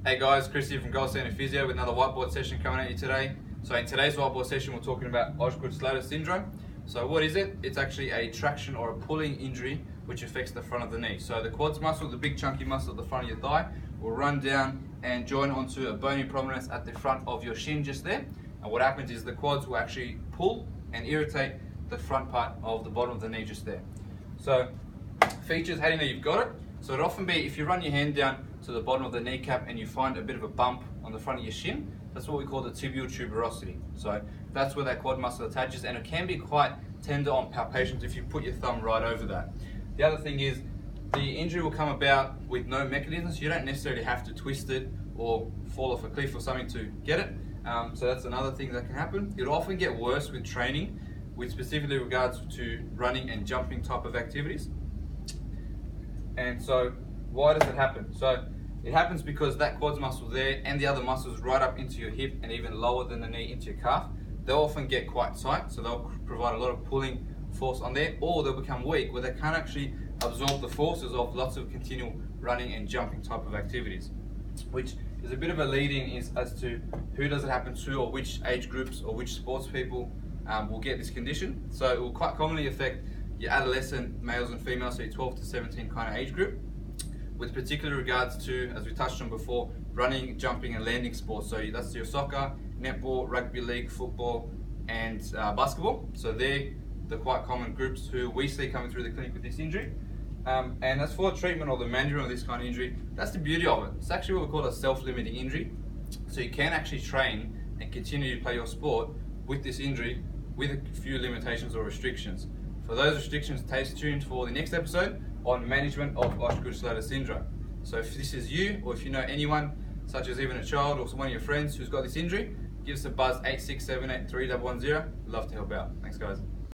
Hey guys, Chris here from Gold Standard Physio with another whiteboard session coming at you today. So in today's whiteboard session we're talking about Osgood Schlatter syndrome. So what is it? It's actually a traction or a pulling injury which affects the front of the knee. So the quads muscle, the big chunky muscle at the front of your thigh, will run down and join onto a bony prominence at the front of your shin just there. And what happens is the quads will actually pull and irritate the front part of the bottom of the knee just there. So features, how do you know you've got it? So it'll often be if you run your hand down to the bottom of the kneecap and you find a bit of a bump on the front of your shin, that's what we call the tibial tuberosity. So that's where that quad muscle attaches, and it can be quite tender on palpations if you put your thumb right over that. The other thing is the injury will come about with no mechanism, so you don't necessarily have to twist it or fall off a cliff or something to get it. So that's another thing that can happen. It'll often get worse with training, with specifically regards to running and jumping type of activities. And so why does it happen? So it happens because that quads muscle there and the other muscles right up into your hip and even lower than the knee into your calf, they'll often get quite tight, so they'll provide a lot of pulling force on there, or they'll become weak where they can't actually absorb the forces of lots of continual running and jumping type of activities, which is a bit of a lead-in as to who does it happen to, or which age groups or which sports people will get this condition. So it will quite commonly affect your adolescent males and females, so your 12 to 17 kind of age group, with particular regards to, as we touched on before, running, jumping and landing sports. So that's your soccer, netball, rugby league, football and basketball. So they're the quite common groups who we see coming through the clinic with this injury. And as for treatment or the management of this kind of injury, that's the beauty of it. It's actually what we call a self-limiting injury. So you can actually train and continue to play your sport with this injury with a few limitations or restrictions. For those restrictions, stay tuned for the next episode on management of Osgood Schlatter syndrome. So if this is you, or if you know anyone, such as even a child or one of your friends who's got this injury, give us a buzz 8678 3110. We'd love to help out. Thanks guys.